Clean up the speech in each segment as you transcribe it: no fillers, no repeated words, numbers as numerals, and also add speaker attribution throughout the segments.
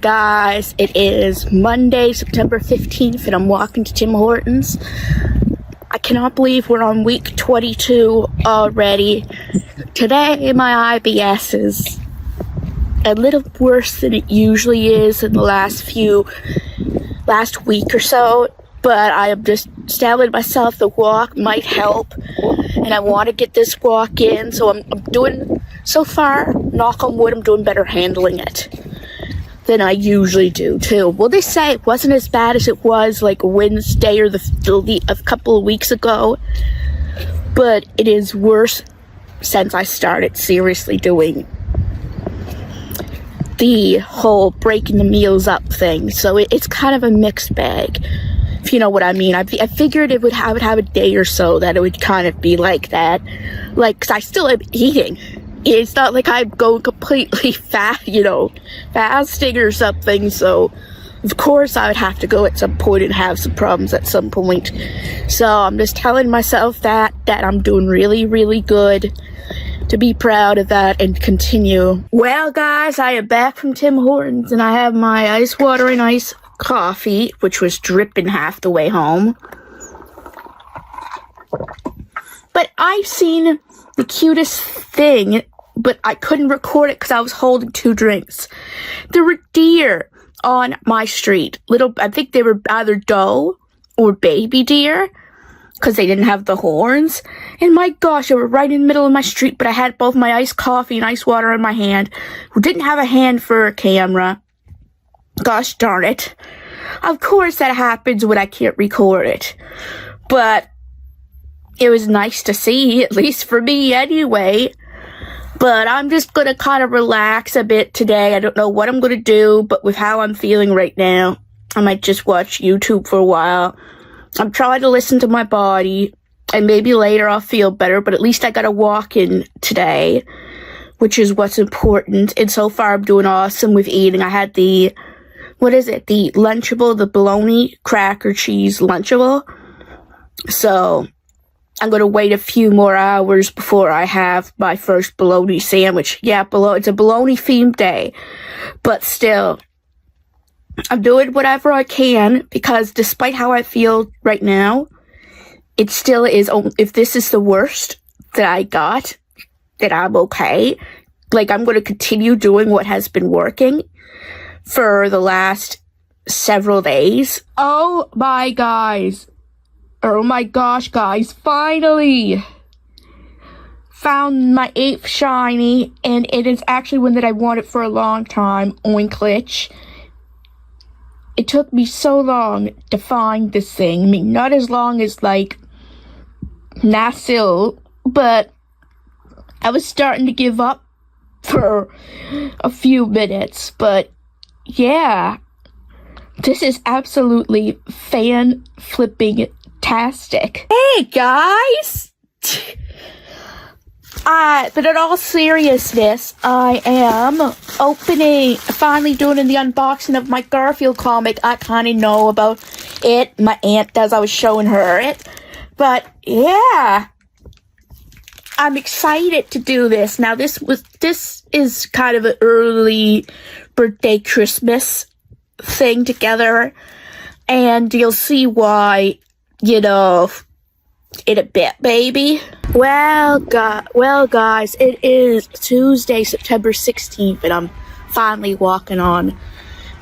Speaker 1: guys, it is Monday, September 15th, and I'm walking to Tim Hortons. I cannot believe we're on week 22 already. Today, my IBS is a little worse than it usually is in the last week or so, but I am just telling myself the walk might help, and I want to get this walk in, so I'm doing, so far, knock on wood, I'm doing better handling it than I usually do, too. Well, they say it wasn't as bad as it was, like, Wednesday or a couple of weeks ago, but it is worse since I started seriously doing the whole breaking the meals up thing, so it's kind of a mixed bag, if you know what I mean. I figured I would have a day or so that it would kind of be like that, like, 'cause I still am eating. It's not like I'm going completely fasting or something, so of course I would have to go at some point and have some problems at some point. So I'm just telling myself that I'm doing really, really good, to be proud of that and continue. Well, guys, I am back from Tim Hortons, and I have my ice water and iced coffee, which was dripping half the way home. But I've seen the cutest thing, but I couldn't record it because I was holding two drinks. There were deer on my street. I think they were either doe or baby deer, because they didn't have the horns. And my gosh, they were right in the middle of my street, but I had both my iced coffee and ice water in my hand. Didn't have a hand for a camera. Gosh darn it. Of course that happens when I can't record it. But it was nice to see, at least for me anyway. But I'm just going to kind of relax a bit today. I don't know what I'm going to do, but with how I'm feeling right now, I might just watch YouTube for a while. I'm trying to listen to my body, and maybe later I'll feel better, but at least I got a walk in today, which is what's important. And so far I'm doing awesome with eating. I had the Lunchable, the bologna cracker cheese Lunchable. So I'm going to wait a few more hours before I have my first bologna sandwich. Yeah, it's a bologna themed day, but still, I'm doing whatever I can, because despite how I feel right now, it still is, if this is the worst that I got, then I'm okay. Like, I'm going to continue doing what has been working for the last several days. Oh my gosh, guys, finally found my 8th shiny, and it is actually one that I wanted for a long time, Oinklich. It took me so long to find this thing. I mean, not as long as, like, Nasil, but I was starting to give up for a few minutes. But, yeah, this is absolutely fan-flipping-tastic. Hey, guys! But in all seriousness, I am finally doing the unboxing of my Garfield comic. I kind of know about it. My aunt does. I was showing her it. But, yeah, I'm excited to do this. Now, this is kind of an early birthday Christmas thing together, and you'll see why, in a bit, baby. Well, guys, it is Tuesday, September 16th, and I'm finally walking on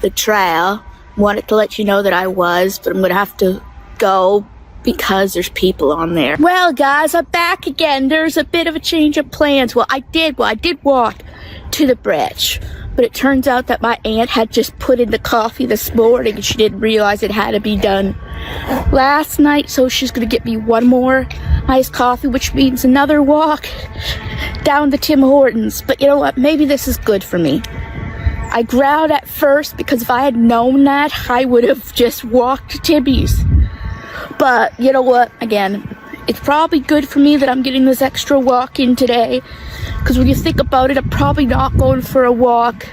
Speaker 1: the trail. Wanted to let you know that I was, but I'm going to have to go because there's people on there. Well, guys, I'm back again. There's a bit of a change of plans. I did walk to the bridge, but it turns out that my aunt had just put in the coffee this morning, and she didn't realize it had to be done last night, so she's gonna get me one more iced coffee, which means another walk down to Tim Hortons. But you know what? Maybe this is good for me. I growled at first because if I had known that, I would have just walked to Timmy's. But you know what? Again, it's probably good for me that I'm getting this extra walk in today, because when you think about it, I'm probably not going for a walk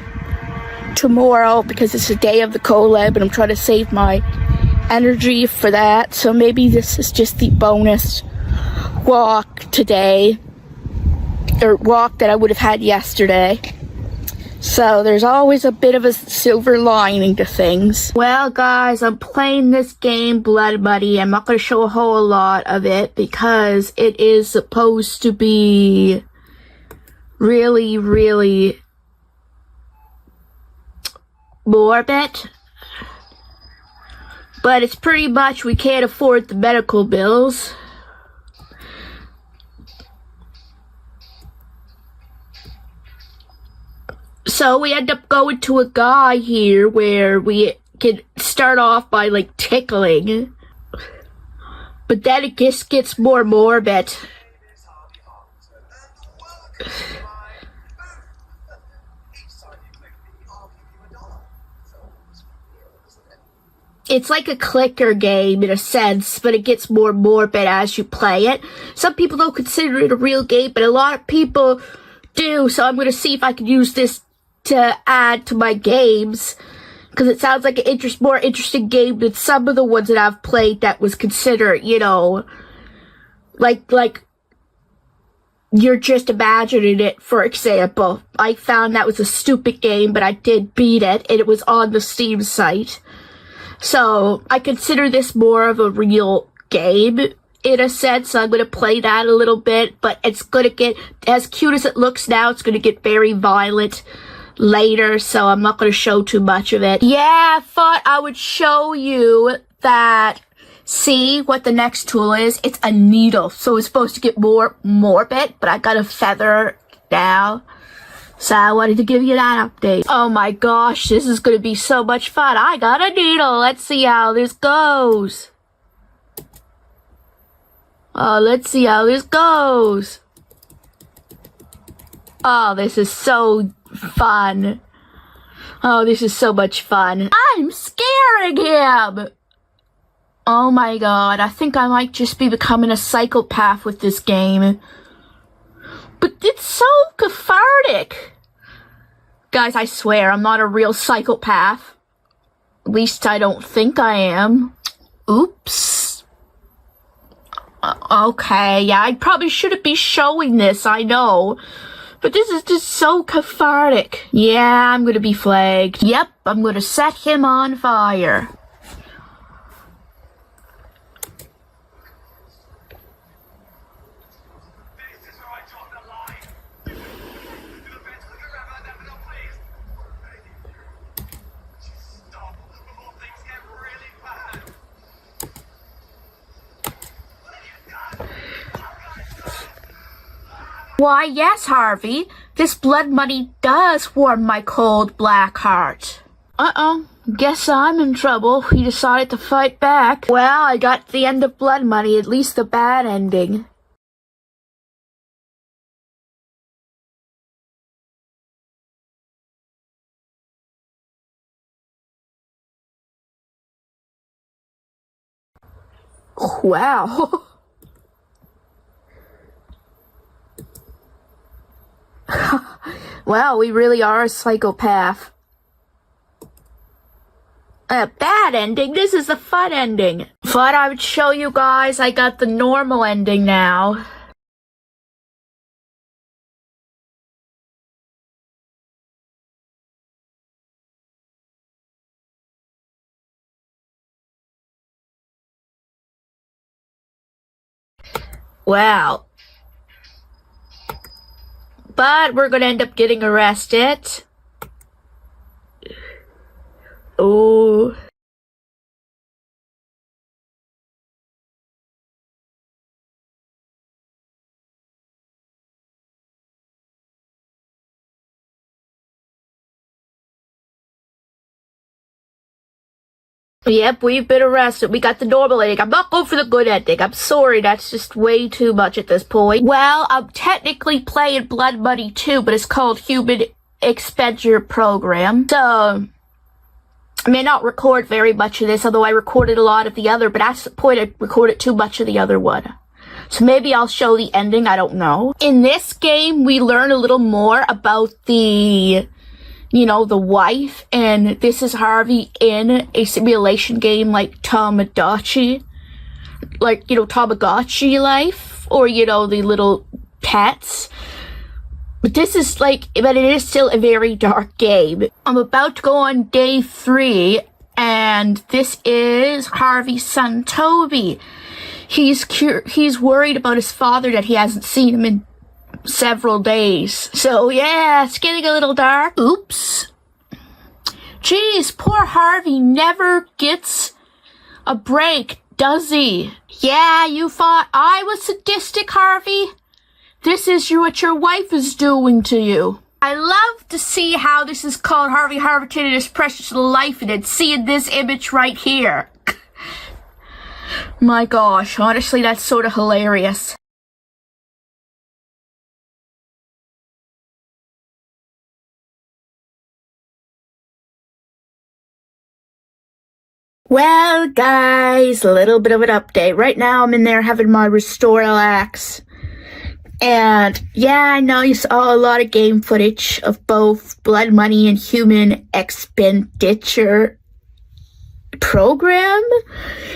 Speaker 1: tomorrow because it's the day of the collab, and I'm trying to save my energy for that. So maybe this is just the bonus walk today, or walk that I would have had yesterday. So there's always a bit of a silver lining to things. Well, guys, I'm playing this game, Blood Money. I'm not going to show a whole lot of it because it is supposed to be really, really morbid. But it's pretty much we can't afford the medical bills. So we end up going to a guy here where we can start off by like tickling. But then it just gets more morbid. It's like a clicker game in a sense, but it gets more morbid as you play it. Some people don't consider it a real game, but a lot of people do. So I'm going to see if I can use this to add to my games, because it sounds like an more interesting game than some of the ones that I've played that was considered, you know, like you're just imagining it, for example. I found that was a stupid game, but I did beat it, and it was on the Steam site. So I consider this more of a real game, in a sense, so I'm going to play that a little bit, but it's going to get, as cute as it looks now, it's going to get very violent later, so I'm not going to show too much of it. Yeah, I thought I would show you that. See what the next tool is? It's a needle, so it's supposed to get more morbid, but I got a feather now, so I wanted to give you that update. Oh my gosh, this is going to be so much fun. I got a needle. Let's see how this goes. Oh, let's see how this goes. Oh, this is so fun. Oh, this is so much fun. I'm scaring him! Oh my god, I think I might just be becoming a psychopath with this game. But it's so cathartic. Guys, I swear, I'm not a real psychopath. At least I don't think I am. Oops. Okay, yeah, I probably shouldn't be showing this, I know. But this is just so cathartic. Yeah, I'm gonna be flagged. Yep, I'm gonna set him on fire. Why, yes, Harvey. This blood money does warm my cold black heart. Uh-oh. Guess I'm in trouble. He decided to fight back. Well, I got the end of blood money, at least the bad ending. Wow. Well, we really are a psychopath. A bad ending? This is the fun ending. Thought I would show you guys I got the normal ending now. Wow. But we're gonna end up getting arrested. Oh. Yep, we've been arrested. We got the normal ending. I'm not going for the good ending. I'm sorry, that's just way too much at this point. Well, I'm technically playing Blood Money 2, but it's called Human Expenditure Program. So, I may not record very much of this, although I recorded a lot of the other, but that's the point, I recorded too much of the other one. So maybe I'll show the ending, I don't know. In this game, we learn a little more about the wife, and this is Harvey in a simulation game like Tamagotchi. Like, Tamagotchi life, or, the little pets. But but it is still a very dark game. I'm about to go on day 3, and this is Harvey's son, Toby. He's worried about his father that he hasn't seen him in several days. So yeah, it's getting a little dark. Oops. Jeez, poor Harvey never gets a break, does he? Yeah, you thought I was sadistic, Harvey? This is what your wife is doing to you. I love to see how this is called Harvey Harverton and his precious life, and then seeing this image right here. My gosh, honestly, that's sort of hilarious. Well, guys, a little bit of an update. Right now, I'm in there having my Restore Relax. And yeah, I know you saw a lot of game footage of both Blood Money and Human Expenditure Program.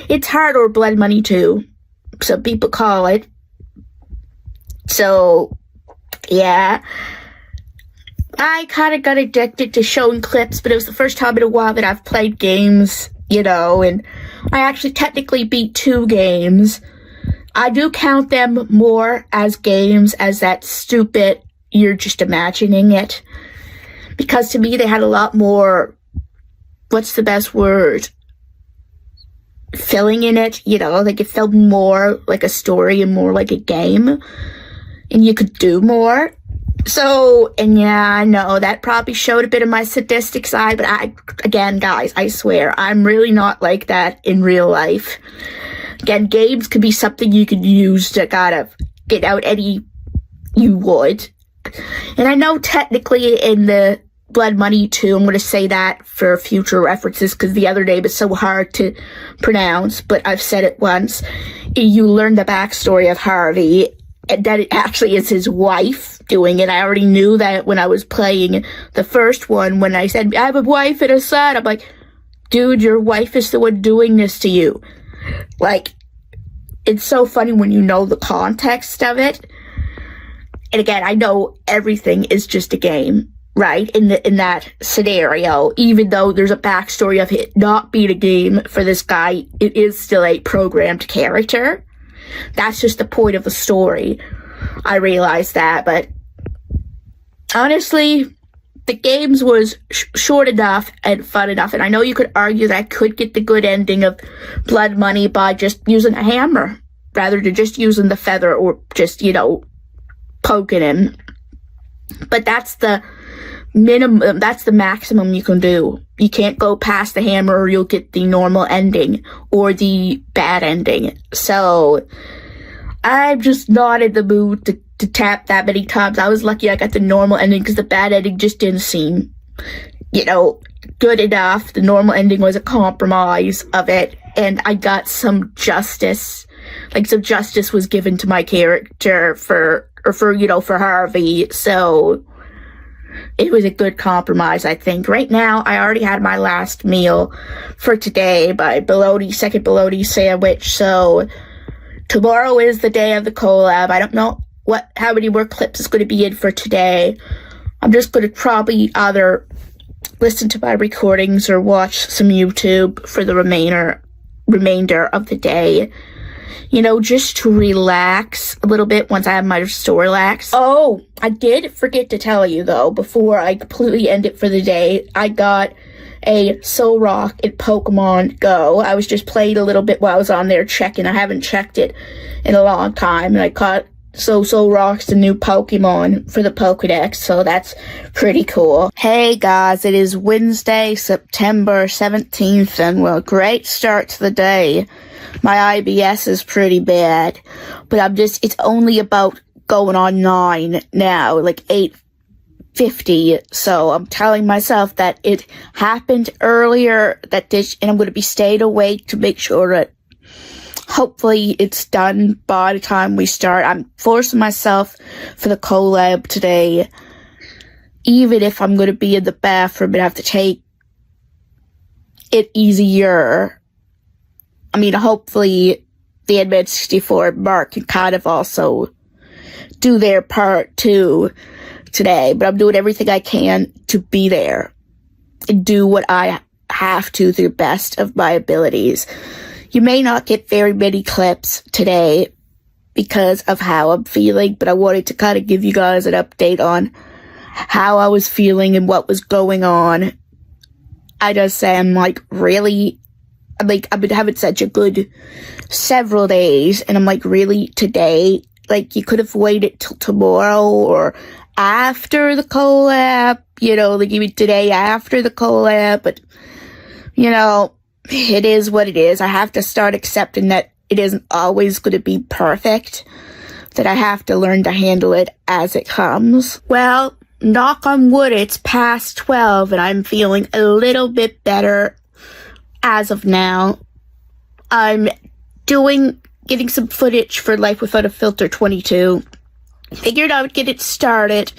Speaker 1: It's hard, or Blood Money 2, some people call it. So, yeah. I kind of got addicted to showing clips, but it was the first time in a while that I've played games, and I actually technically beat 2 games. I do count them more as games as that stupid, you're just imagining it. Because to me, they had a lot more, what's the best word? Filling in it, like it felt more like a story and more like a game. And you could do more. So, and yeah, I know that probably showed a bit of my sadistic side, but again, guys, I swear, I'm really not like that in real life. Again, games could be something you could use to kind of get out any you would. And I know technically in the Blood Money 2, I'm going to say that for future references because the other name is so hard to pronounce, but I've said it once. You learn the backstory of Harvey, and that it actually is his wife doing it. I already knew that when I was playing the first one, when I said, I have a wife and a son. I'm like, dude, your wife is the one doing this to you. Like, it's so funny when you know the context of it. And again, I know everything is just a game, right? In that scenario, even though there's a backstory of it not being a game for this guy, it is still a programmed character. That's just the point of the story. I realized that, but honestly, the games was short enough and fun enough, and I know you could argue that I could get the good ending of Blood Money by just using a hammer, rather than just using the feather or just, poking him. But that's the minimum, that's the maximum you can do. You can't go past the hammer or you'll get the normal ending or the bad ending. So, I'm just not in the mood to tap that many times. I was lucky I got the normal ending because the bad ending just didn't seem, good enough. The normal ending was a compromise of it, and I got some justice. Like, some justice was given to my character for Harvey, so it was a good compromise, I think. Right now, I already had my last meal for today, my second bologna sandwich, so tomorrow is the day of the collab. I don't know how many more clips is going to be in for today. I'm just going to probably either listen to my recordings or watch some YouTube for the remainder of the day. Just to relax a little bit once I have my Restore Relax. Oh, I did forget to tell you, though, before I completely end it for the day, I got a Soul Rock in Pokemon Go. I was just playing a little bit while I was on there checking. I haven't checked it in a long time, and I caught Soul Rock's the new Pokemon for the Pokedex, so that's pretty cool. Hey guys, it is Wednesday, September 17th, and great start to the day. My IBS is pretty bad, but it's only about going on 9 now, like 8:50, so I'm telling myself that it happened earlier, and I'm going to be staying awake to make sure that hopefully it's done by the time we start. I'm forcing myself for the collab today, even if I'm going to be in the bathroom and have to take it easier. I mean, hopefully the N64 and Mark can kind of also do their part too today, but I'm doing everything I can to be there and do what I have to the best of my abilities. You may not get very many clips today because of how I'm feeling, but I wanted to kind of give you guys an update on how I was feeling and what was going on. I just say I'm like, really, like, I've been having such a good several days, and I'm like, really, today? Like, you could have waited till tomorrow or after the collab, you know, like even today after the collab, but, you know, it is what it is. I have to start accepting that it isn't always going to be perfect, that I have to learn to handle it as it comes. Well, knock on wood, it's past 12 and I'm feeling a little bit better as of now. I'm getting some footage for Life Without a Filter 22. Figured I would get it started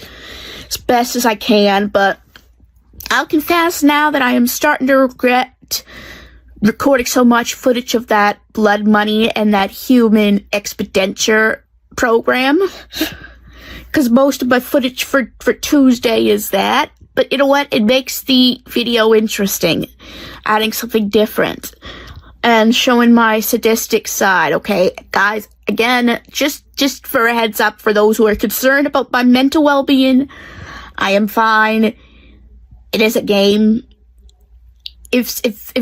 Speaker 1: as best as I can, but I'll confess now that I am starting to regret recording so much footage of that blood money and that human expenditure program, because most of my footage for Tuesday is that. But you know what? It makes the video interesting, adding something different and showing my sadistic side. Okay, guys, again, just for a heads up for those who are concerned about my mental well-being, I am fine. It is a game. If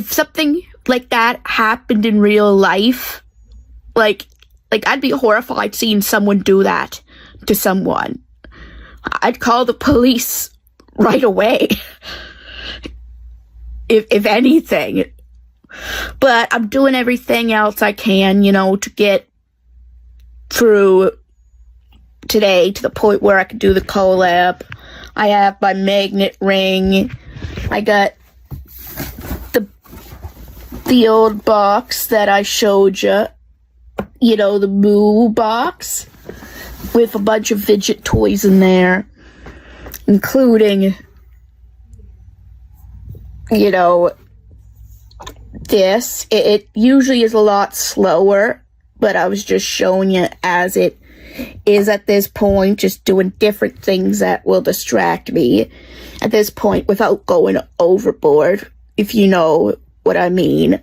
Speaker 1: something like that happened in real life, like I'd be horrified seeing someone do that to someone. I'd call the police right away, if anything. But I'm doing everything else I can, you know, to get through today to the point where I can do the collab. I have my magnet ring. I got the old box that I showed you, you know, the Moo box with a bunch of fidget toys in there, including, you know, this. It usually is a lot slower, but I was just showing you as it is at this point, just doing different things that will distract me at this point without going overboard, if you know what I mean.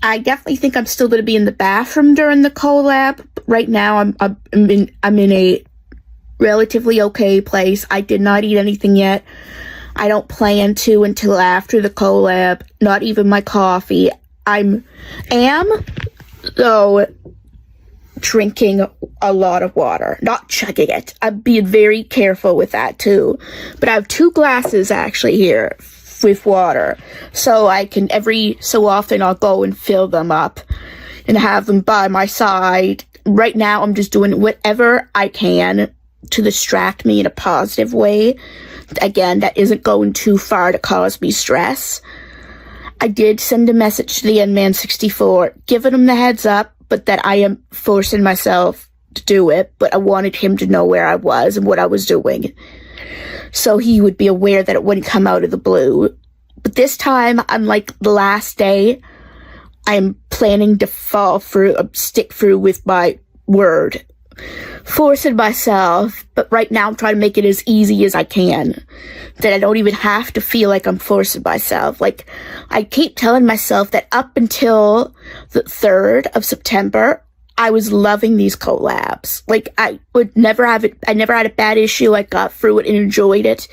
Speaker 1: I definitely think I'm still going to be in the bathroom during the collab. Right now, I'm in a relatively okay place. I did not eat anything yet. I don't plan to until after the collab. Not even my coffee. Am though drinking a lot of water, not chugging it. I'm being very careful with that too. But I have 2 glasses actually here with water, so I can every so often I'll go and fill them up and have them by my side. Right now I'm just doing whatever I can to distract me in a positive way. Again, that isn't going too far to cause me stress. I did send a message to the N-Man64, giving him the heads up, but that I am forcing myself to do it, but I wanted him to know where I was and what I was doing, so he would be aware that it wouldn't come out of the blue. But this time, unlike the last day, I'm planning to stick through with my word. Forcing myself, but right now I'm trying to make it as easy as I can, that I don't even have to feel like I'm forcing myself. Like, I keep telling myself that up until the 3rd of September, I was loving these collabs. Like, I never had a bad issue. I got through it and enjoyed it.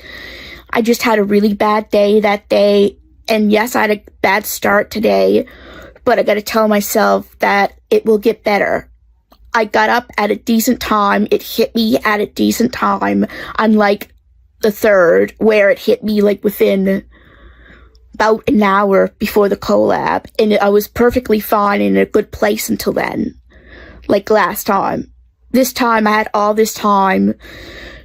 Speaker 1: I just had a really bad day that day, and yes, I had a bad start today, but I gotta tell myself that it will get better. I got up at a decent time. It hit me at a decent time, unlike the 3rd, where it hit me like within about an hour before the collab, and I was perfectly fine in a good place until then, like last time. This time I had all this time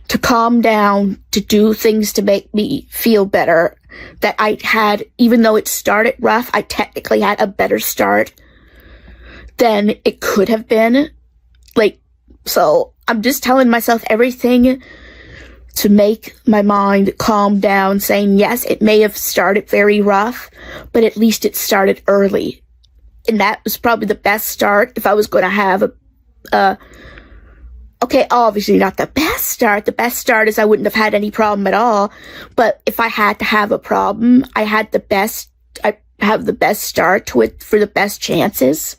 Speaker 1: to calm down, to do things to make me feel better, that I had, even though it started rough, I technically had a better start than it could have been. Like, so I'm just telling myself everything to make my mind calm down, saying, yes, it may have started very rough, but at least it started early. And that was probably the best start if I was going to have Okay, obviously not the best start. The best start is I wouldn't have had any problem at all. But if I had to have a problem, I have the best start to it for the best chances.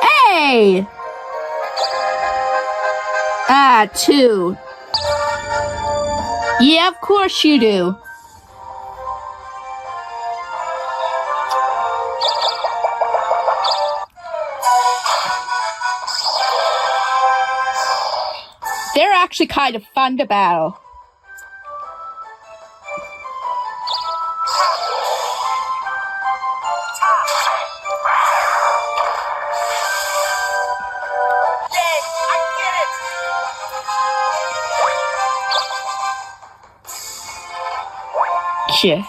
Speaker 1: Hey! 2. Yeah, of course you do. They're actually kind of fun to battle. Shit.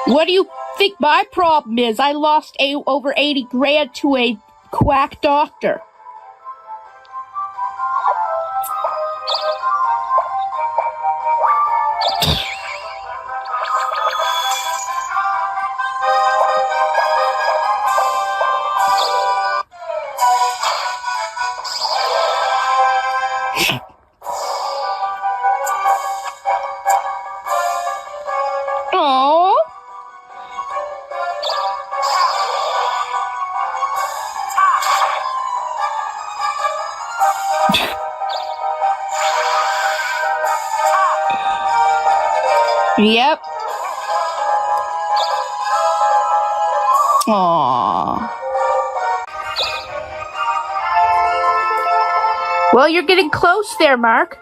Speaker 1: What do you think my problem is? I lost over 80 grand to a quack doctor. Oh. Yep. Aww. Well, you're getting close there, Mark.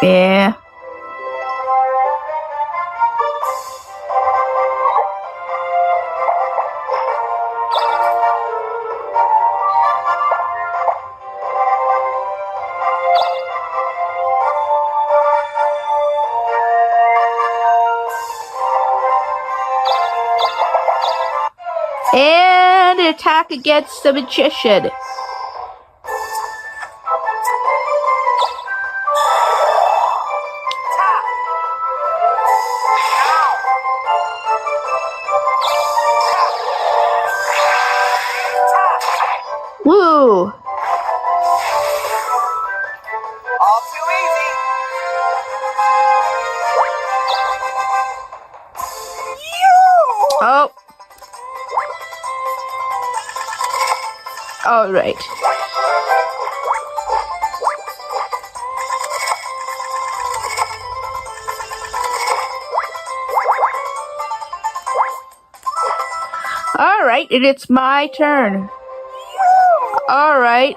Speaker 1: Yeah. And an attack against the magician. Woo!
Speaker 2: All too easy.
Speaker 1: Oh. All right. All right, and it's my turn. All right.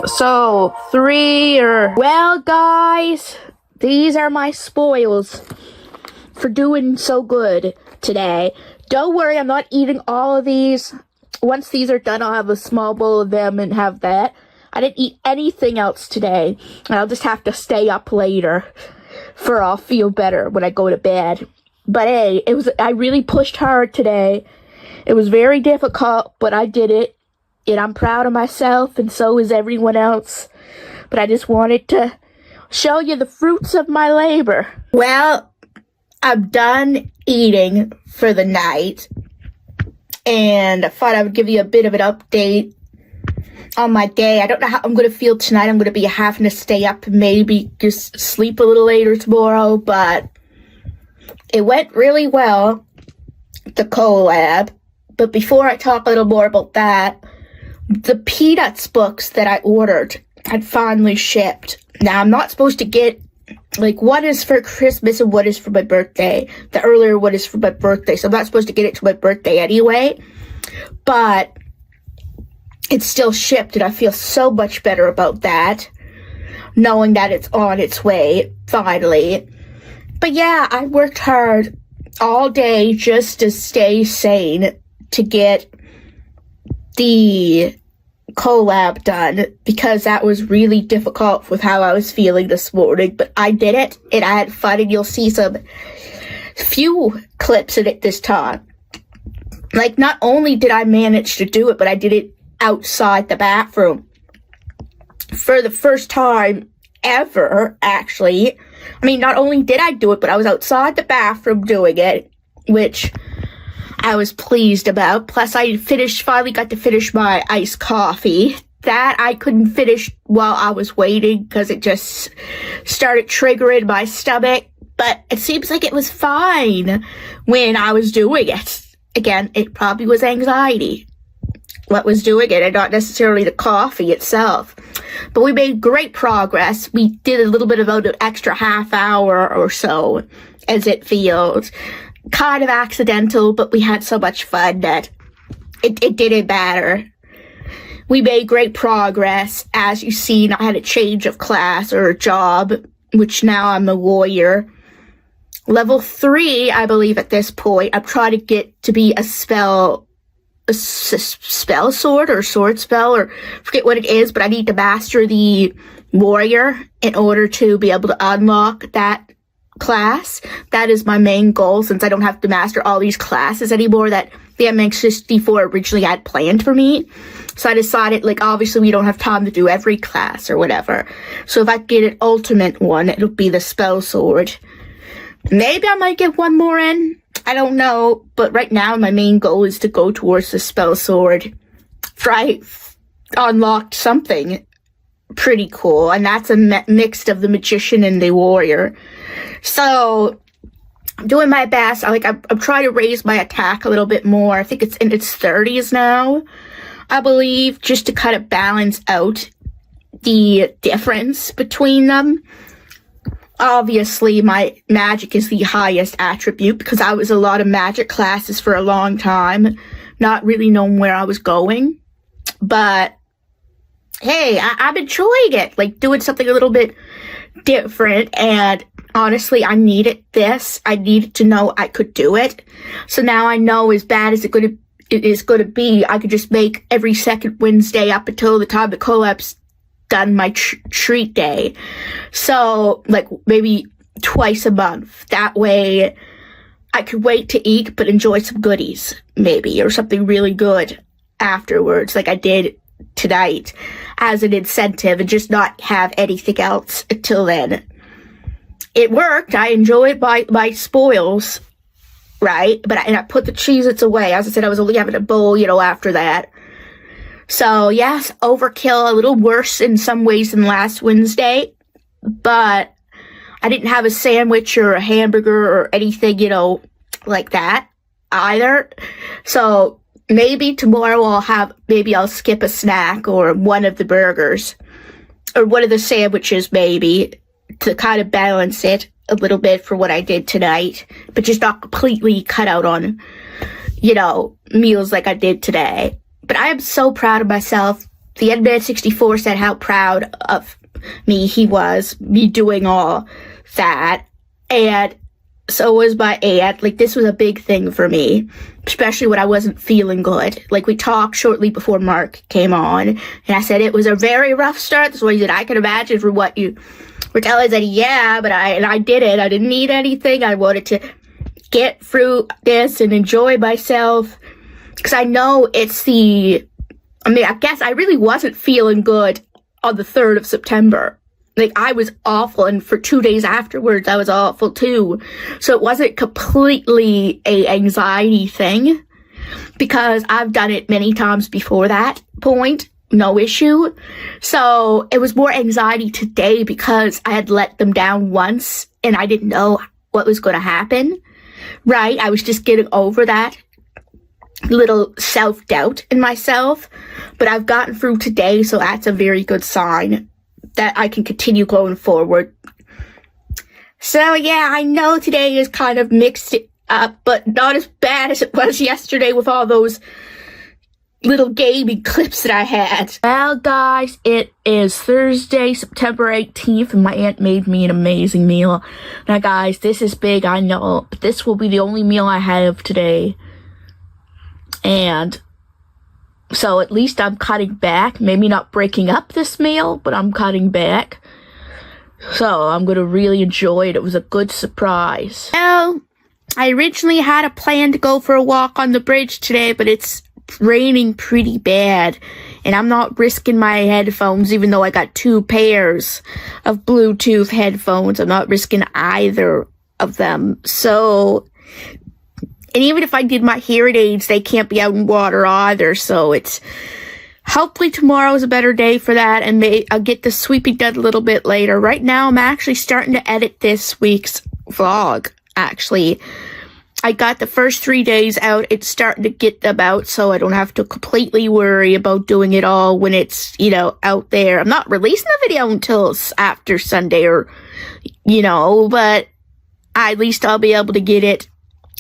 Speaker 1: So 3 or... Well, guys, these are my spoils for doing so good today. Don't worry, I'm not eating all of these. Once these are done, I'll have a small bowl of them and have that. I didn't eat anything else today. I'll just have to stay up later for I'll feel better when I go to bed. But hey, I really pushed hard today. It was very difficult, but I did it. And I'm proud of myself, and so is everyone else. But I just wanted to show you the fruits of my labor. Well, I'm done eating for the night. And I thought I would give you a bit of an update on my day. I don't know how I'm going to feel tonight. I'm going to be having to stay up and maybe just sleep a little later tomorrow. But it went really well, the collab. But before I talk a little more about that, the Peanuts books that I ordered had finally shipped. Now, I'm not supposed to get, like, one is for Christmas and one is for my birthday. The earlier one is for my birthday, so I'm not supposed to get it to my birthday anyway. But it's still shipped, and I feel so much better about that, knowing that it's on its way, finally. But yeah, I worked hard all day just to stay sane to get the collab done, because that was really difficult with how I was feeling this morning, but I did it and I had fun, and you'll see some few clips in it this time. Like, not only did I manage to do it, but I did it outside the bathroom for the first time ever, actually. I mean, not only did I do it, but I was outside the bathroom doing it, which I was pleased about. Plus, I finally got to finish my iced coffee. That I couldn't finish while I was waiting because it just started triggering my stomach. But it seems like it was fine when I was doing it. Again, it probably was anxiety what was doing it and not necessarily the coffee itself. But we made great progress. We did a little bit about an extra half hour or so, as it feels. Kind of accidental, but we had so much fun that it didn't matter. We made great progress. As you've seen, I had a change of class or a job, which now I'm a lawyer. Level 3, I believe at this point, I'm trying to get to be a spell sword or sword spell, or forget what it is, but I need to master the warrior in order to be able to unlock that class. That is my main goal, since I don't have to master all these classes anymore that the MX64 originally had planned for me. So I decided, like, obviously we don't have time to do every class or whatever. So if I get an ultimate one, it'll be the spell sword. Maybe I might get one more in. I don't know. But right now, my main goal is to go towards the spell sword. For I unlocked something pretty cool. And that's a mix of the magician and the warrior. So I'm doing my best. I'm trying to raise my attack a little bit more. I think it's in its 30s now, I believe, just to kind of balance out the difference between them. Obviously, my magic is the highest attribute because I was a lot of magic classes for a long time, not really knowing where I was going. But hey, I'm enjoying it, like doing something a little bit different. And honestly, I needed this. I needed to know I could do it. So now I know, as bad as it is going to be, I could just make every second Wednesday up until the time the collab's done my treat day. So, like, maybe twice a month. That way, I could wait to eat, but enjoy some goodies, maybe, or something really good afterwards, like I did tonight, as an incentive, and just not have anything else until then. It worked. I enjoyed my spoils, right? And I put the Cheez-Its away. As I said, I was only having a bowl, after that. So, yes, overkill, a little worse in some ways than last Wednesday, but I didn't have a sandwich or a hamburger or anything, like that either. So, maybe tomorrow I'll skip a snack or one of the burgers or one of the sandwiches, maybe, to kind of balance it a little bit for what I did tonight, but just not completely cut out on, meals like I did today. But I am so proud of myself. The N-Man64 said how proud of me he was, me doing all that. And so was my aunt. Like, this was a big thing for me, especially when I wasn't feeling good. Like, we talked shortly before Mark came on, and I said it was a very rough start. That's what he said. I can imagine from what you were telling. I said, yeah, but I did it. I didn't need anything. I wanted to get through this and enjoy myself. Because I know I guess I really wasn't feeling good on the 3rd of September. Like, I was awful, and for 2 days afterwards, I was awful too. So it wasn't completely a anxiety thing, because I've done it many times before that point, no issue. So it was more anxiety today because I had let them down once, and I didn't know what was going to happen, right? I was just getting over that little self-doubt in myself, but I've gotten through today, so that's a very good sign that I can continue going forward. So yeah, I know today is kind of mixed up, but not as bad as it was yesterday with all those little gaming clips that I had. Well, guys, it is Thursday, September 18th, and my aunt made me an amazing meal. Now, guys, this is big, I know, but this will be the only meal I have today. And so at least I'm cutting back, maybe not breaking up this meal, but I'm cutting back. So I'm going to really enjoy it. It was a good surprise. Well, I originally had a plan to go for a walk on the bridge today, but it's raining pretty bad. And I'm not risking my headphones, even though I got 2 pairs of Bluetooth headphones. I'm not risking either of them. So, and even if I did my hearing aids, they can't be out in water either. So it's, hopefully tomorrow is a better day for that, and I'll get the sweeping done a little bit later. Right now, I'm actually starting to edit this week's vlog, actually. I got the first 3 days out. It's starting to get them out, so I don't have to completely worry about doing it all when it's, you know, out there. I'm not releasing the video until after Sunday or, you know, but at least I'll be able to get it,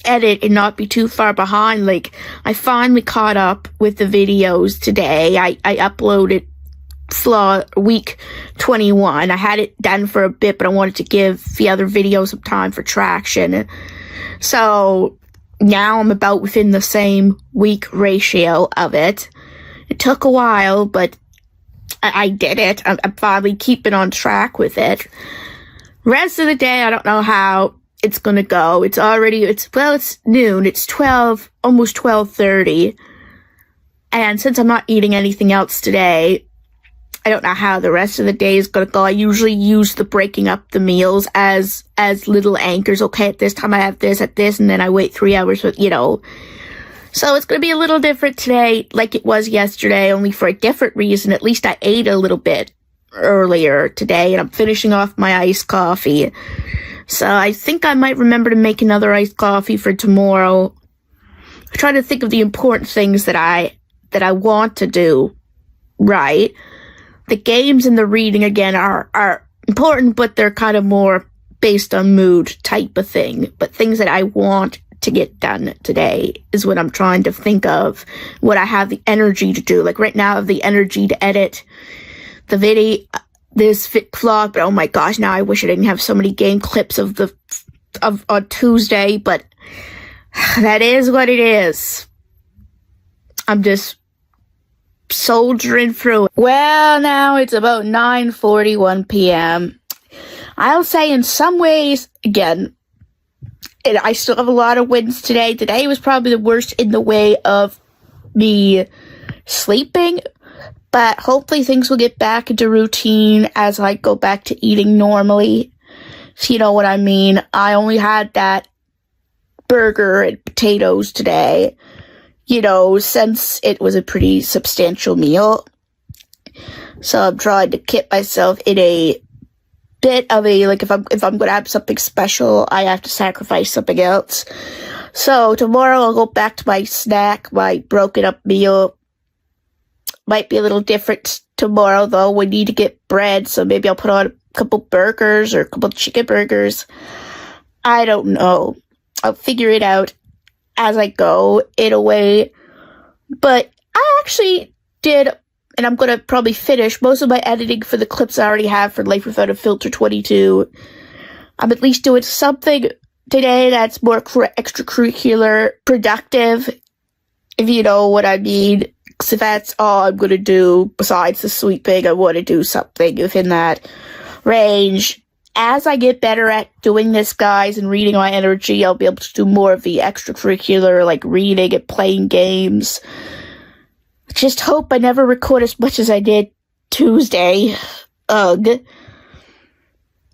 Speaker 1: edit, and not be too far behind. Like, I finally caught up with the videos today. I uploaded week 21. I had it done for a bit, but I wanted to give the other videos some time for traction. So now I'm about within the same week ratio of it. It took a while, but I did it. I'm finally keeping on track with it. Rest of the day, I don't know how it's gonna go. It's noon. It's 12, almost 12:30. And since I'm not eating anything else today, I don't know how the rest of the day is going to go. I usually use the breaking up the meals as little anchors. Okay, at this time I have this, at this, and then I wait 3 hours, you know. So it's going to be a little different today, like it was yesterday, only for a different reason. At least I ate a little bit earlier today, and I'm finishing off my iced coffee. So I think I might remember to make another iced coffee for tomorrow. I try to think of the important things that I want to do right. The games and the reading, again, are important, but they're kind of more based on mood type of thing. But things that I want to get done today is what I'm trying to think of, what I have the energy to do. Like right now, I have the energy to edit the video, this vlog, but oh my gosh, now I wish I didn't have so many game clips of on Tuesday, but that is what it is. I'm just soldiering through it. Well, now it's about 9:41 p.m. I'll say in some ways, again, I still have a lot of wins today. Today was probably the worst in the way of me sleeping, but hopefully things will get back into routine as I go back to eating normally. If you know what I mean. I only had that burger and potatoes today, you know, since it was a pretty substantial meal. So I'm trying to keep myself in a bit of a, like, if I'm going to have something special, I have to sacrifice something else. So tomorrow I'll go back to my snack, my broken up meal. Might be a little different tomorrow, though. We need to get bread, so maybe I'll put on a couple burgers or a couple chicken burgers. I don't know. I'll figure it out as I go in a way. But I actually did, and I'm going to probably finish most of my editing for the clips I already have for Life Without a Filter 22. I'm at least doing something today that's more extracurricular, productive, if you know what I mean. So that's all I'm going to do besides the sweeping. I want to do something within that range. As I get better at doing this, guys, and reading my energy, I'll be able to do more of the extracurricular, like reading and playing games. Just hope I never record as much as I did Tuesday. Ugh.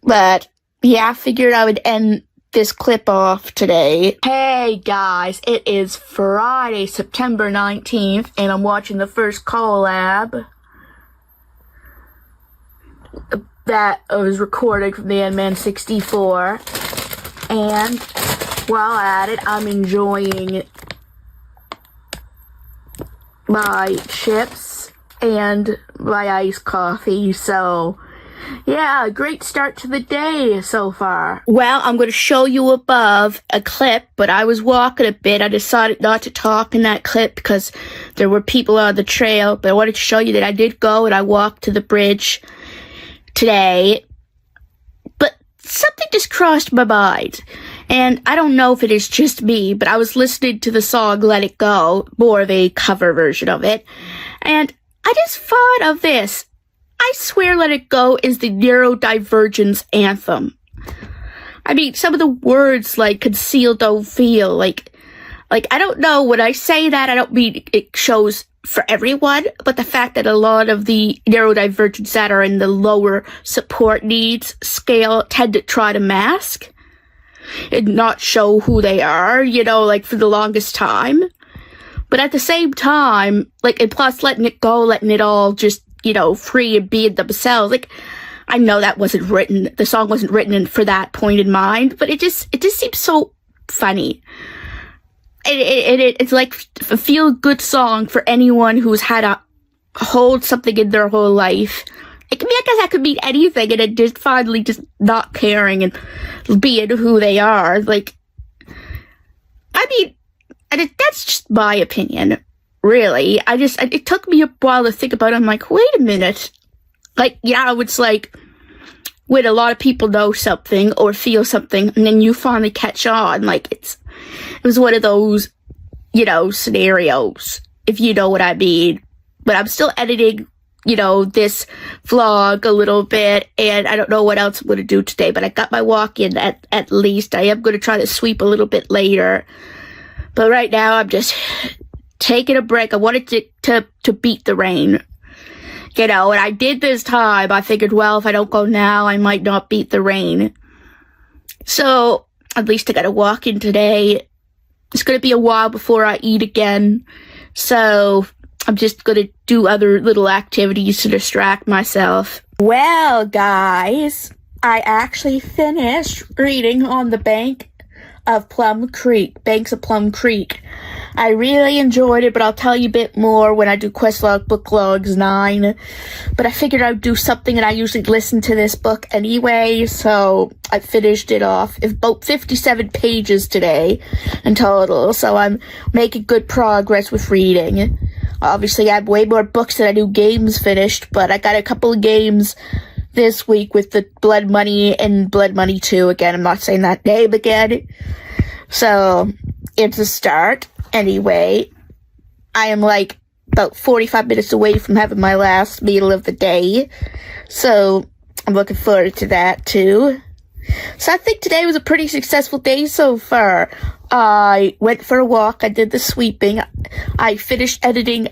Speaker 1: But, yeah, I figured I would end this clip off today. Hey guys, it is Friday, September 19th, and I'm watching the first collab that was recorded from the N-Man 64, and while at it, I'm enjoying my chips and my iced coffee, so yeah, great start to the day so far. Well, I'm going to show you above a clip, but I was walking a bit. I decided not to talk in that clip because there were people on the trail, but I wanted to show you that I did go and I walked to the bridge today. But something just crossed my mind, and I don't know if it is just me, but I was listening to the song Let It Go, more of a cover version of it, and I just thought of this. I swear Let It Go is the neurodivergence anthem. I mean, some of the words like conceal, don't feel, like, Like, I don't know, when I say that, I don't mean it shows for everyone, but the fact that a lot of the neurodivergents that are in the lower support needs scale tend to try to mask and not show who they are, you know, like, for the longest time. But at the same time, like, and plus letting it go, letting it all just, you know, free and be themselves. Like, I know that wasn't written, the song wasn't written for that point in mind, but it just seems so funny. It's like a feel-good song for anyone who's had to hold something in their whole life. I guess that could mean anything, and it just finally just not caring and being who they are. Like, I mean, that's just my opinion, really. It took me a while to think about it. I'm like, wait a minute. Like, yeah, it's like when a lot of people know something or feel something, and then you finally catch on. Like, it was one of those, you know, scenarios, if you know what I mean. But I'm still editing, you know, this vlog a little bit, and I don't know what else I'm going to do today, but I got my walk in at least. I am going to try to sweep a little bit later. But right now, I'm just taking a break. I wanted to beat the rain. You know, and I did this time. I figured, well, if I don't go now, I might not beat the rain. So, at least I got to walk in today. It's going to be a while before I eat again. So, I'm just going to do other little activities to distract myself. Well, guys, I actually finished reading on the Banks of Plum Creek. I really enjoyed it, but I'll tell you a bit more when I do Questlog Book Logs 9. But I figured I'd do something, and I usually listen to this book anyway, so I finished it off. It's about 57 pages today in total, so I'm making good progress with reading. Obviously, I have way more books than I do games finished, but I got a couple of games this week with the Blood Money and Blood Money 2. Again, I'm not saying that name again. So, it's a start. Anyway, I am like about 45 minutes away from having my last meal of the day. So, I'm looking forward to that too. So, I think today was a pretty successful day so far. I went for a walk. I did the sweeping. I finished editing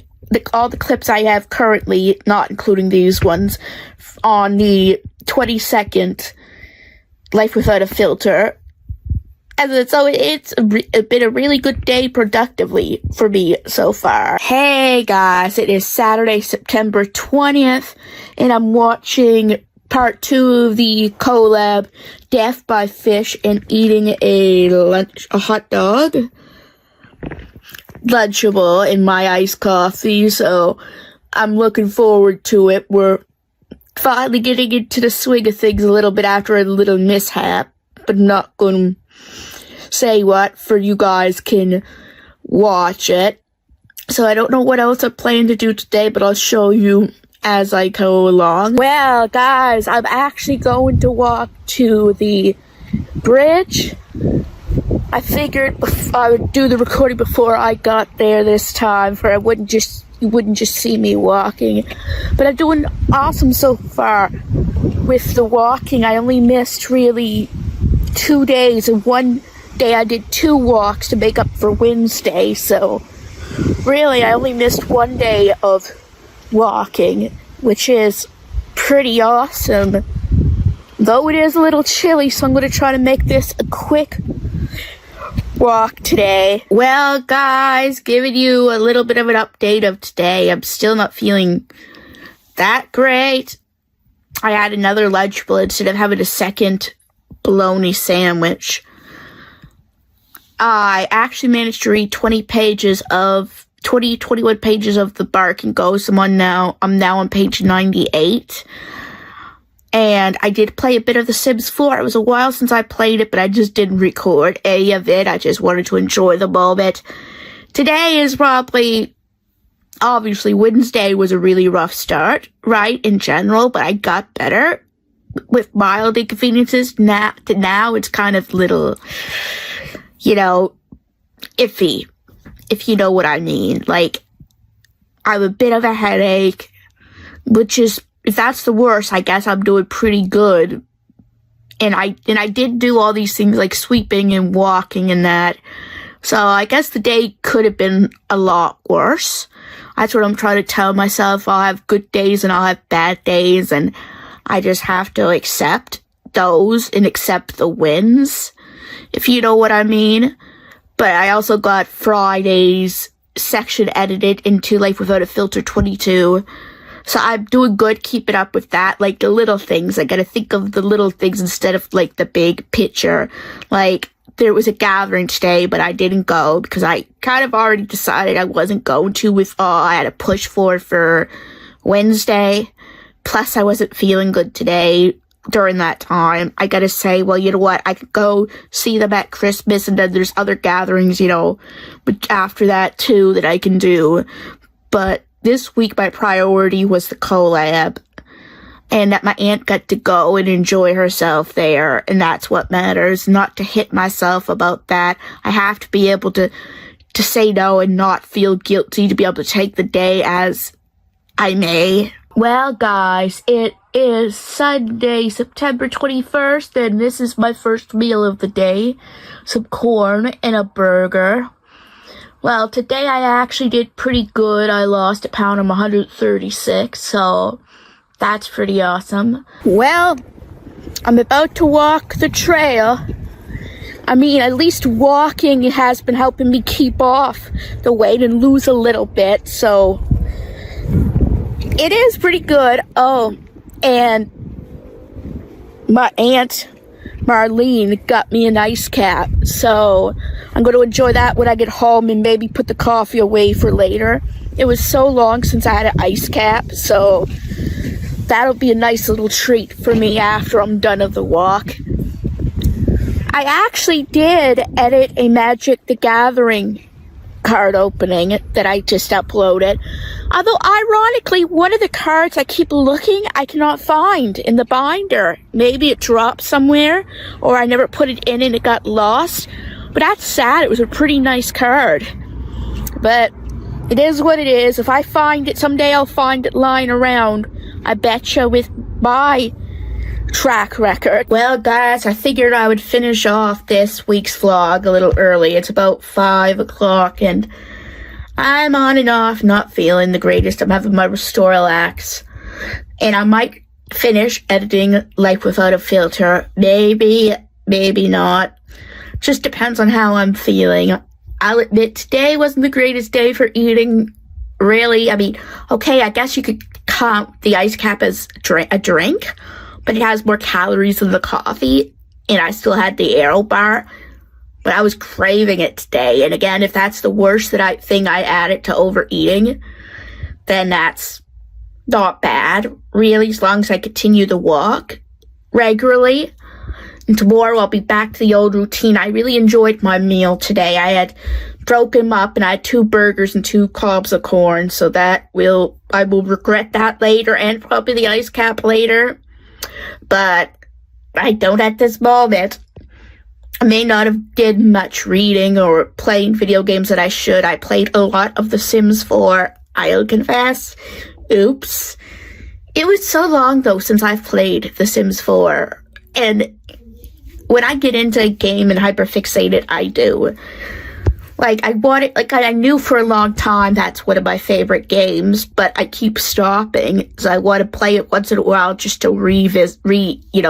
Speaker 1: all the clips I have currently, not including these ones, on the 22nd Life Without a Filter. And so it's been a really good day productively for me so far. Hey guys, it is Saturday, September 20th, and I'm watching part 2 of the collab Death by Fish and eating a hot dog. Lunchable in my iced coffee, so I'm looking forward to it. We're finally getting into the swing of things a little bit after a little mishap, but not gonna say what, for you guys can watch it. So I don't know what else I plan to do today, but I'll show you as I go along. Well, guys, I'm actually going to walk to the bridge. I figured I would do the recording before I got there this time, for you wouldn't just see me walking. But I'm doing awesome so far with the walking. I only missed really 2 days, and one day I did 2 walks to make up for Wednesday, so really I only missed 1 day of walking, which is pretty awesome. Though it is a little chilly, so I'm going to try to make this a quick walk today. Well, guys, giving you a little bit of an update of today. I'm still not feeling that great. I had another Lunchable instead of having a second bologna sandwich. I actually managed to read 21 pages of the Bark and Ghost. I'm now on page 98. And I did play a bit of The Sims 4. It was a while since I played it, but I just didn't record any of it. I just wanted to enjoy the moment. Today is obviously Wednesday was a really rough start, right, in general, but I got better with mild inconveniences. Now it's kind of little, iffy, if you know what I mean. Like, I have a bit of a headache, which is, if that's the worst, I guess I'm doing pretty good. And I did do all these things like sweeping and walking and that. So I guess the day could have been a lot worse. That's what I'm trying to tell myself. I'll have good days and I'll have bad days, and I just have to accept those and accept the wins, if you know what I mean. But I also got Friday's section edited into Life Without a Filter 22. So I'm doing good keeping up with that. Like, the little things. I gotta think of the little things instead of, like, the big picture. Like, there was a gathering today, but I didn't go because I kind of already decided I wasn't going to with all I had to push for Wednesday. Plus, I wasn't feeling good today during that time. I gotta say, well, you know what? I could go see them at Christmas, and then there's other gatherings, you know, after that, too, that I can do. But this week, my priority was the collab, and that my aunt got to go and enjoy herself there, and that's what matters, not to hit myself about that. I have to be able to say no and not feel guilty, to be able to take the day as I may. Well, guys, it is Sunday, September 21st, and this is my first meal of the day. Some corn and a burger. Well, today I actually did pretty good. I lost a pound. I'm 136, so that's pretty awesome. Well, I'm about to walk the trail. I mean, at least walking has been helping me keep off the weight and lose a little bit, so it is pretty good. Oh, and my aunt Marlene got me an ice cap, so I'm going to enjoy that when I get home and maybe put the coffee away for later. It was so long since I had an ice cap, so that'll be a nice little treat for me after I'm done of the walk. I actually did edit a Magic the Gathering card opening that I just uploaded. Although, ironically, one of the cards I keep looking, I cannot find in the binder. Maybe it dropped somewhere, or I never put it in and it got lost. But that's sad. It was a pretty nice card. But it is what it is. If I find it someday, I'll find it lying around. I betcha with my track record. Well, guys, I figured I would finish off this week's vlog a little early. It's about 5 o'clock, and I'm on and off, not feeling the greatest. I'm having my Restore-Lax, and I might finish editing Life Without a Filter. Maybe, maybe not. Just depends on how I'm feeling. I'll admit, today wasn't the greatest day for eating, really. I mean, okay, I guess you could count the ice cap as a drink, but it has more calories than the coffee, and I still had the Aero bar, but I was craving it today. And again, if that's the worst thing I added to overeating, then that's not bad, really, as long as I continue the walk regularly. And tomorrow I'll be back to the old routine. I really enjoyed my meal today. I had broken them up, and I had 2 burgers and 2 cobs of corn, so I will regret that later, and probably the ice cap later. But I don't at this moment. I may not have did much reading or playing video games that I should. I played a lot of The Sims 4, I'll confess. Oops. It was so long, though, since I've played The Sims 4. And when I get into a game and hyperfixate it, I do. I knew for a long time that's one of my favorite games, but I keep stopping because I want to play it once in a while just to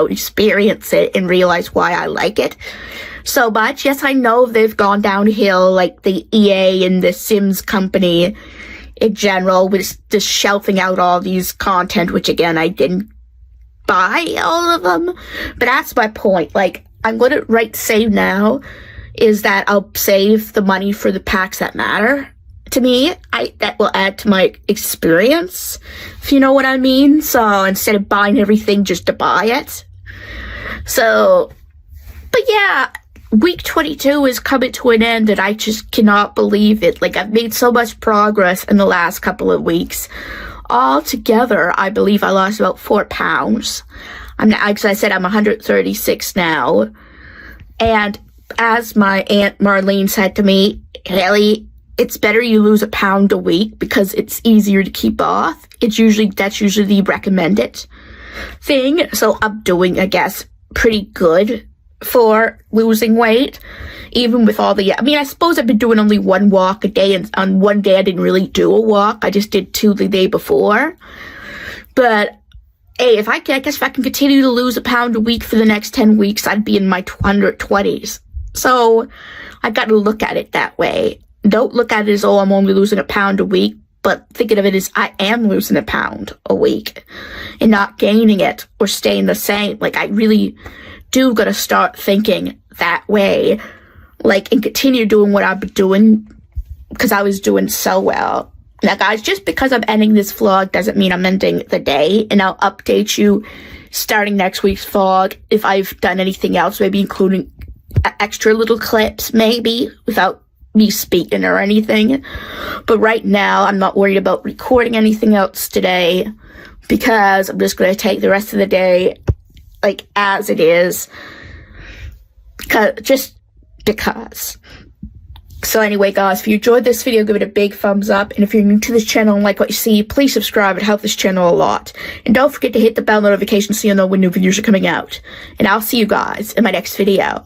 Speaker 1: experience it and realize why I like it so much. Yes, I know they've gone downhill, like the EA and the Sims company in general, with just shelving out all these content, which again, I didn't buy all of them, but that's my point. Like, I'm going to save now is that I'll save the money for the packs that matter to me. That will add to my experience, if you know what I mean. So instead of buying everything just to buy it. So, but yeah, week 22 is coming to an end, and I just cannot believe it. Like, I've made so much progress in the last couple of weeks. Altogether, I believe I lost about 4 pounds. As I said, I'm 136 now. And as my Aunt Marlene said to me, Haley, it's better you lose a pound a week because it's easier to keep off. That's usually the recommended thing. So I'm doing, I guess, pretty good for losing weight, even with all the, I mean, I suppose I've been doing only one walk a day, and on one day I didn't really do a walk. I just did 2 the day before. But hey, I guess if I can continue to lose a pound a week for the next 10 weeks, I'd be in my 120s. So I got to look at it that way. Don't look at it as, oh, I'm only losing a pound a week, but thinking of it as I am losing a pound a week and not gaining it or staying the same. Like, I really do got to start thinking that way, like, and continue doing what I've been doing because I was doing so well. Now, guys, just because I'm ending this vlog doesn't mean I'm ending the day, and I'll update you starting next week's vlog if I've done anything else, maybe including extra little clips, maybe, without me speaking or anything. But right now, I'm not worried about recording anything else today because I'm just going to take the rest of the day, like, as it is, just because. So anyway, guys, if you enjoyed this video, give it a big thumbs up. And if you're new to this channel and like what you see, please subscribe. It helps this channel a lot. And don't forget to hit the bell notification so you'll know when new videos are coming out. And I'll see you guys in my next video.